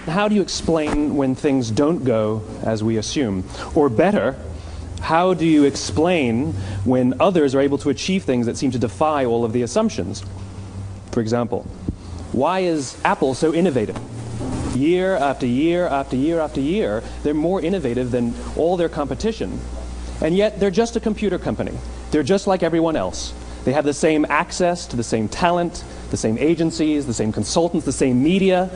how do you explain when things don't go as we assume? Or better, how do you explain when others are able to achieve things that seem to defy all of the assumptions? For example, why is Apple so innovative? Year after year after year after year, they're more innovative than all their competition. And yet, they're just a computer company. They're just like everyone else. They have the same access to the same talent, the same agencies, the same consultants, the same media.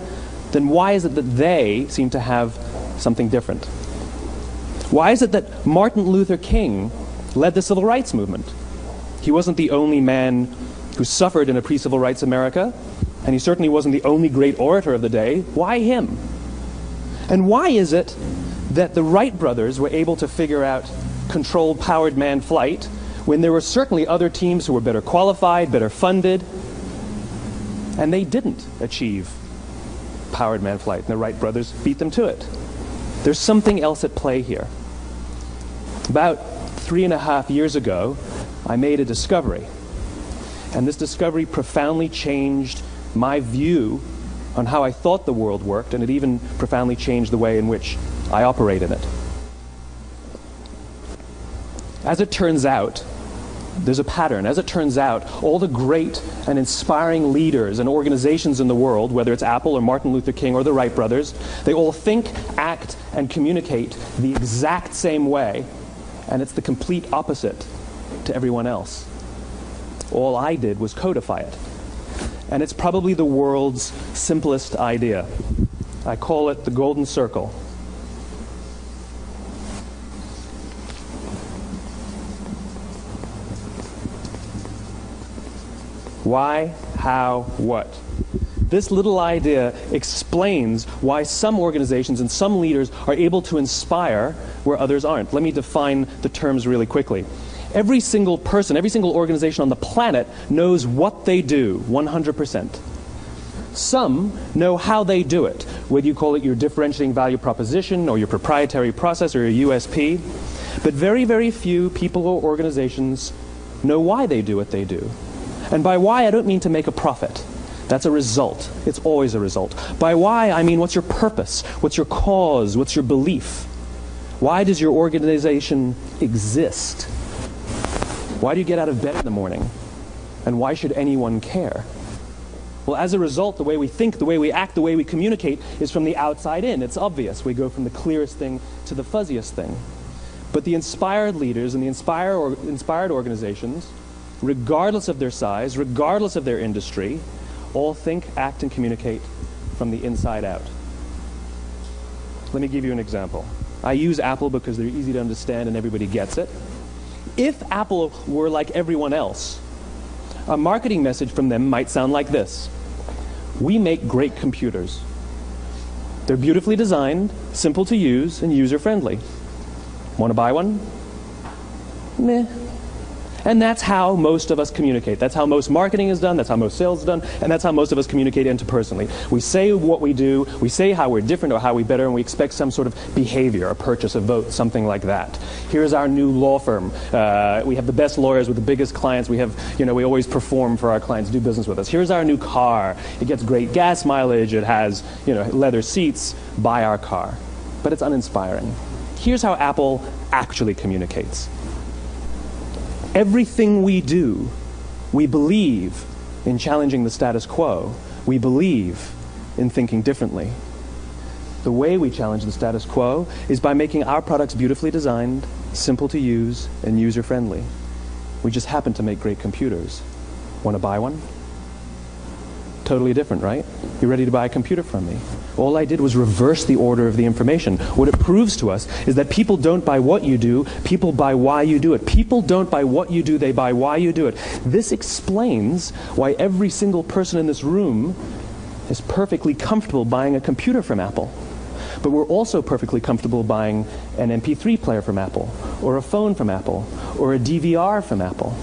Then why is it that they seem to have something different? Why is it that Martin Luther King led the civil rights movement? He wasn't the only man who suffered in a pre-civil rights America, and he certainly wasn't the only great orator of the day. Why him? And why is it that the Wright brothers were able to figure out controlled powered manned flight when there were certainly other teams who were better qualified, better funded, and they didn't achieve powered manned flight, and the Wright brothers beat them to it? There's something else at play here. About 3.5 years ago, I made a discovery. And this discovery profoundly changed my view on how I thought the world worked, and it even profoundly changed the way in which I operate in it. As it turns out, there's a pattern. As it turns out, all the great and inspiring leaders and organizations in the world, whether it's Apple or Martin Luther King or the Wright brothers, they all think, act, and communicate the exact same way, and it's the complete opposite to everyone else. All I did was codify it. And it's probably the world's simplest idea. I call it the golden circle. Why, how, what? This little idea explains why some organizations and some leaders are able to inspire where others aren't. Let me define the terms really quickly. Every single person, every single organization on the planet knows what they do 100%. Some know how they do it, whether you call it your differentiating value proposition or your proprietary process or your USP. But very, very few people or organizations know why they do what they do. And by why, I don't mean to make a profit. That's a result. It's always a result. By why, I mean what's your purpose? What's your cause? What's your belief? Why does your organization exist? Why do you get out of bed in the morning? And why should anyone care? Well, as a result, the way we think, the way we act, the way we communicate is from the outside in. It's obvious. We go from the clearest thing to the fuzziest thing. But the inspired leaders and the inspired organizations, regardless of their size, regardless of their industry, all think, act, and communicate from the inside out. Let me give you an example. I use Apple because they're easy to understand and everybody gets it. If Apple were like everyone else, a marketing message from them might sound like this. We make great computers. They're beautifully designed, simple to use, and user-friendly. Want to buy one? Meh. And that's how most of us communicate. That's how most marketing is done, that's how most sales is done, and that's how most of us communicate interpersonally. We say what we do, we say how we're different or how we better, and we expect some sort of behavior, a purchase, a vote, something like that. Here's our new law firm. We have the best lawyers with the biggest clients. We have, we always perform for our clients, do business with us. Here's our new car. It gets great gas mileage. It has, leather seats. Buy our car. But it's uninspiring. Here's how Apple actually communicates. Everything we do, we believe in challenging the status quo. We believe in thinking differently. The way we challenge the status quo is by making our products beautifully designed, simple to use, and user-friendly. We just happen to make great computers. Want to buy one? Totally different, right? You're ready to buy a computer from me. All I did was reverse the order of the information. What it proves to us is that people don't buy what you do, people buy why you do it. People don't buy what you do, they buy why you do it. This explains why every single person in this room is perfectly comfortable buying a computer from Apple. But we're also perfectly comfortable buying an MP3 player from Apple, or a phone from Apple, or a DVR from Apple.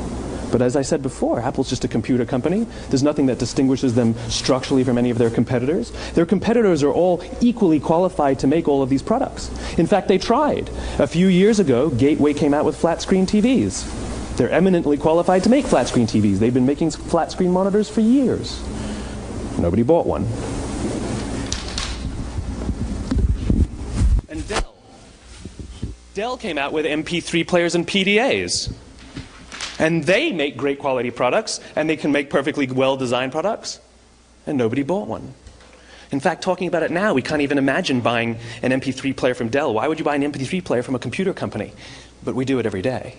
But as I said before, Apple's just a computer company. There's nothing that distinguishes them structurally from any of their competitors. Their competitors are all equally qualified to make all of these products. In fact, they tried. A few years ago, Gateway came out with flat-screen TVs. They're eminently qualified to make flat-screen TVs. They've been making flat-screen monitors for years. Nobody bought one. Dell came out with MP3 players and PDAs. And they make great quality products, and they can make perfectly well-designed products, and nobody bought one. In fact, talking about it now, we can't even imagine buying an MP3 player from Dell. Why would you buy an MP3 player from a computer company? But we do it every day.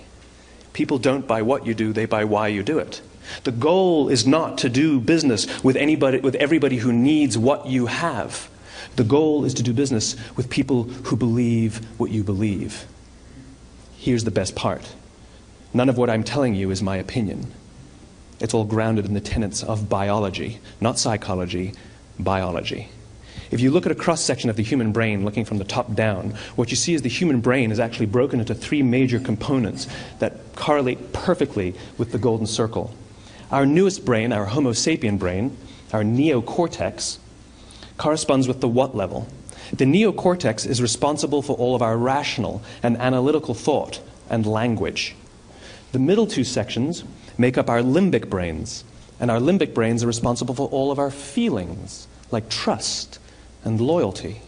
People don't buy what you do, they buy why you do it. The goal is not to do business with everybody who needs what you have. The goal is to do business with people who believe what you believe. Here's the best part. None of what I'm telling you is my opinion. It's all grounded in the tenets of biology, not psychology, biology. If you look at a cross-section of the human brain, looking from the top down, what you see is the human brain is actually broken into three major components that correlate perfectly with the golden circle. Our newest brain, our Homo sapien brain, our neocortex, corresponds with the what level. The neocortex is responsible for all of our rational and analytical thought and language. The middle two sections make up our limbic brains, and our limbic brains are responsible for all of our feelings, like trust and loyalty.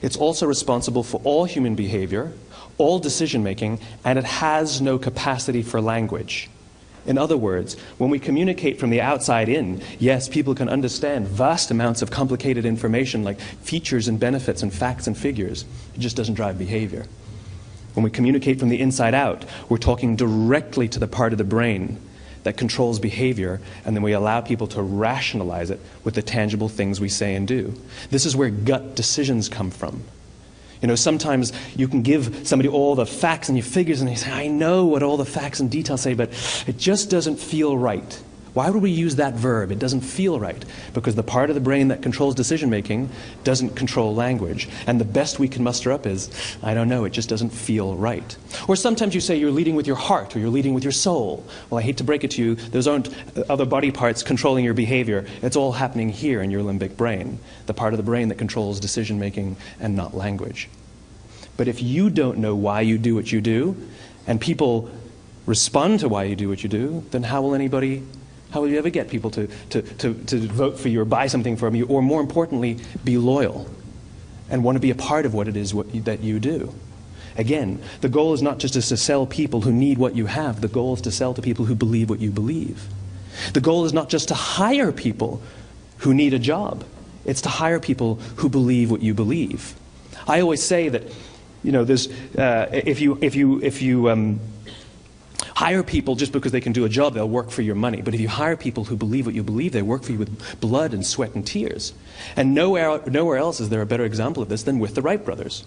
It's also responsible for all human behavior, all decision-making, and it has no capacity for language. In other words, when we communicate from the outside in, yes, people can understand vast amounts of complicated information like features and benefits and facts and figures. It just doesn't drive behavior. When we communicate from the inside out, we're talking directly to the part of the brain that controls behavior, and then we allow people to rationalize it with the tangible things we say and do. This is where gut decisions come from. You know, sometimes you can give somebody all the facts and your figures, and they say, I know what all the facts and details say, but it just doesn't feel right. Why would we use that verb? It doesn't feel right. Because the part of the brain that controls decision-making doesn't control language. And the best we can muster up is, I don't know, it just doesn't feel right. Or sometimes you say you're leading with your heart, or you're leading with your soul. Well, I hate to break it to you, those aren't other body parts controlling your behavior. It's all happening here in your limbic brain, the part of the brain that controls decision-making and not language. But if you don't know why you do what you do, and people respond to why you do what you do, then how will you ever get people to vote for you or buy something from you, or more importantly, be loyal and want to be a part of what it is that you do? Again, the goal is not just to sell people who need what you have. The goal is to sell to people who believe what you believe. The goal is not just to hire people who need a job. It's to hire people who believe what you believe. I always say that, you know, if you hire people just because they can do a job, they'll work for your money. But if you hire people who believe what you believe, they work for you with blood and sweat and tears. And nowhere else is there a better example of this than with the Wright brothers.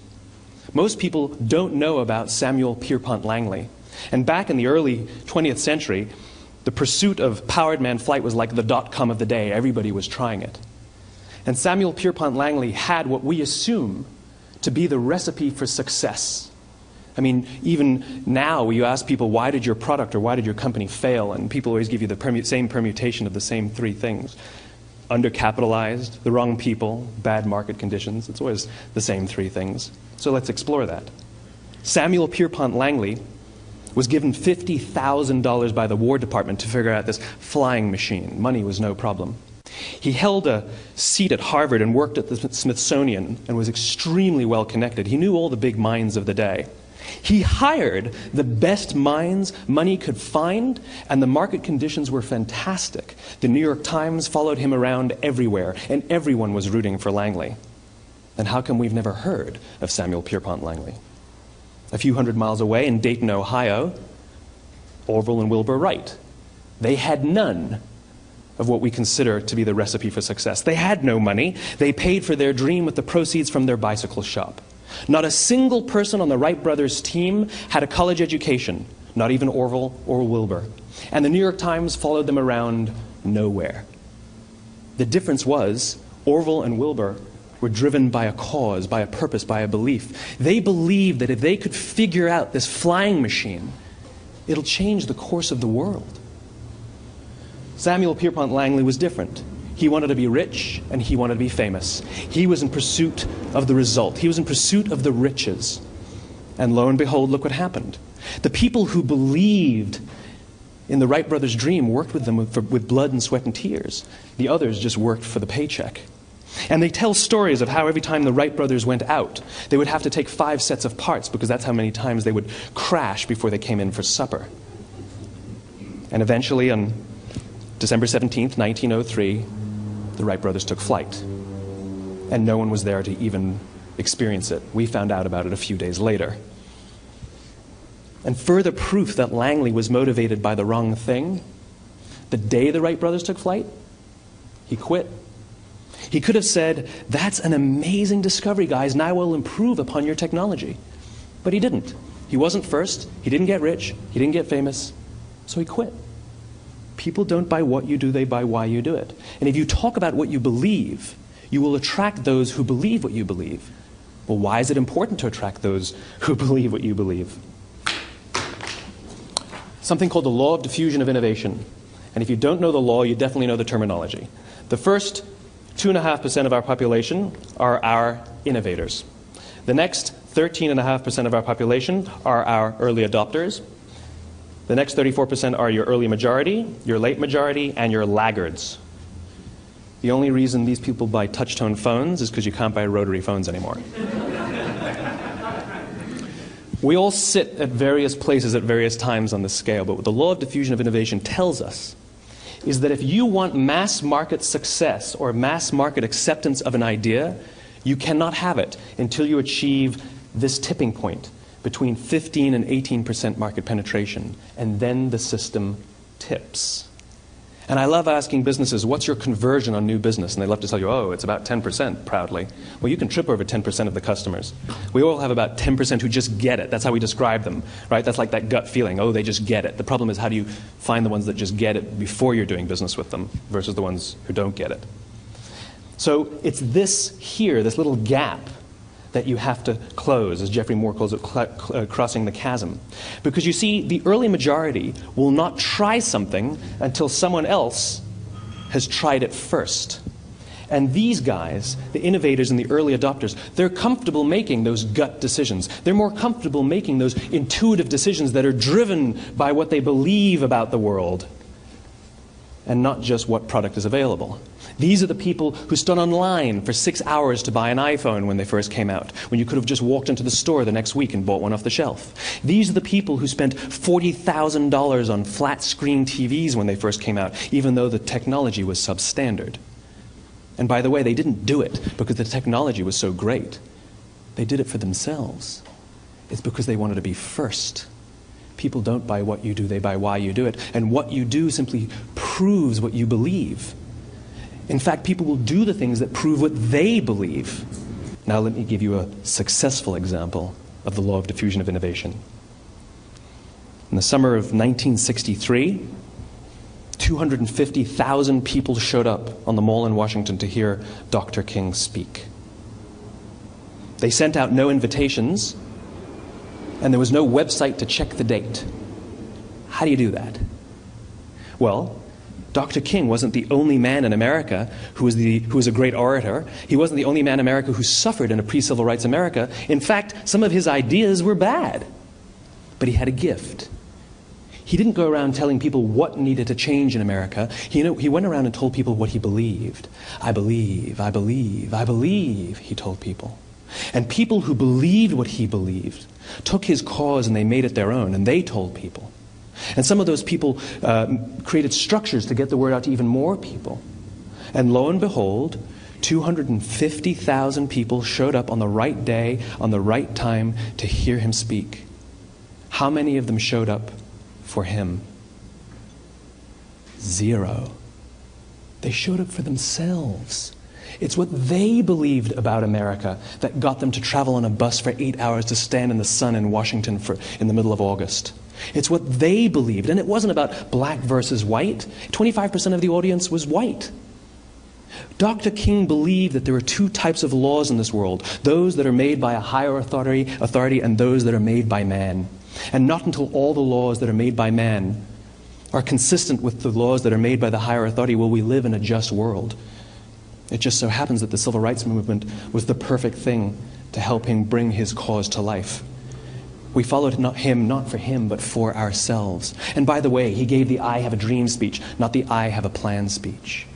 Most people don't know about Samuel Pierpont Langley. And back in the early 20th century, the pursuit of powered man flight was like the dot-com of the day. Everybody was trying it. And Samuel Pierpont Langley had what we assume to be the recipe for success. I mean, even now, you ask people, why did your product or why did your company fail? And people always give you the same permutation of the same three things. Undercapitalized, the wrong people, bad market conditions. It's always the same three things. So let's explore that. Samuel Pierpont Langley was given $50,000 by the War Department to figure out this flying machine. Money was no problem. He held a seat at Harvard and worked at the Smithsonian and was extremely well connected. He knew all the big minds of the day. He hired the best minds money could find, and the market conditions were fantastic. The New York Times followed him around everywhere, and everyone was rooting for Langley. And how come we've never heard of Samuel Pierpont Langley? A few hundred miles away in Dayton, Ohio, Orville and Wilbur Wright. They had none of what we consider to be the recipe for success. They had no money. They paid for their dream with the proceeds from their bicycle shop. Not a single person on the Wright brothers' team had a college education, not even Orville or Wilbur. And the New York Times followed them around nowhere. The difference was Orville and Wilbur were driven by a cause, by a purpose, by a belief. They believed that if they could figure out this flying machine, it'll change the course of the world. Samuel Pierpont Langley was different. He wanted to be rich, and he wanted to be famous. He was in pursuit of the result. He was in pursuit of the riches. And lo and behold, look what happened. The people who believed in the Wright brothers' dream worked with them with blood and sweat and tears. The others just worked for the paycheck. And they tell stories of how every time the Wright brothers went out, they would have to take 5 sets of parts because that's how many times they would crash before they came in for supper. And eventually, on December 17th, 1903, the Wright brothers took flight. And no one was there to even experience it. We found out about it a few days later. And further proof that Langley was motivated by the wrong thing, the day the Wright brothers took flight, he quit. He could have said, "That's an amazing discovery, guys, and I will improve upon your technology." But he didn't. He wasn't first. He didn't get rich. He didn't get famous. So he quit. People don't buy what you do, they buy why you do it. And if you talk about what you believe, you will attract those who believe what you believe. Well, why is it important to attract those who believe what you believe? Something called the law of diffusion of innovation. And if you don't know the law, you definitely know the terminology. The first 2.5% of our population are our innovators. The next 13.5% of our population are our early adopters. The next 34% are your early majority, your late majority, and your laggards. The only reason these people buy touch-tone phones is because you can't buy rotary phones anymore. We all sit at various places at various times on the scale, but what the law of diffusion of innovation tells us is that if you want mass market success or mass market acceptance of an idea, you cannot have it until you achieve this tipping point between 15 and 18% market penetration, and then the system tips. And I love asking businesses, what's your conversion on new business? And they love to tell you, oh, it's about 10%, proudly. Well, you can trip over 10% of the customers. We all have about 10% who just get it. That's how we describe them, right? That's like that gut feeling, oh, they just get it. The problem is, how do you find the ones that just get it before you're doing business with them versus the ones who don't get it? So it's this here, this little gap, that you have to close, as Geoffrey Moore calls it, crossing the chasm. Because you see, the early majority will not try something until someone else has tried it first. And these guys, the innovators and the early adopters, they're comfortable making those gut decisions. They're more comfortable making those intuitive decisions that are driven by what they believe about the world, and not just what product is available. These are the people who stood online for 6 hours to buy an iPhone when they first came out, when you could have just walked into the store the next week and bought one off the shelf. These are the people who spent $40,000 on flat-screen TVs when they first came out, even though the technology was substandard. And by the way, they didn't do it because the technology was so great. They did it for themselves. It's because they wanted to be first. People don't buy what you do, they buy why you do it. And what you do simply proves what you believe. In fact, people will do the things that prove what they believe. Now let me give you a successful example of the law of diffusion of innovation. In the summer of 1963, 250,000 people showed up on the Mall in Washington to hear Dr. King speak. They sent out no invitations, and there was no website to check the date. How do you do that? Well, Dr. King wasn't the only man in America who was a great orator. He wasn't the only man in America who suffered in a pre-civil rights America. In fact, some of his ideas were bad. But he had a gift. He didn't go around telling people what needed to change in America. He went around and told people what he believed. I believe, I believe, I believe, he told people. And people who believed what he believed took his cause and they made it their own, and they told people. And some of those people created structures to get the word out to even more people. And lo and behold, 250,000 people showed up on the right day, on the right time to hear him speak. How many of them showed up for him? 0. They showed up for themselves. It's what they believed about America that got them to travel on a bus for 8 hours to stand in the sun in Washington in the middle of August. It's what they believed. And it wasn't about black versus white. 25% of the audience was white. Dr. King believed that there are 2 types of laws in this world. Those that are made by a higher authority and those that are made by man. And not until all the laws that are made by man are consistent with the laws that are made by the higher authority will we live in a just world. It just so happens that the civil rights movement was the perfect thing to help him bring his cause to life. We followed him not for him, but for ourselves. And by the way, he gave the I have a dream speech, not the I have a plan speech.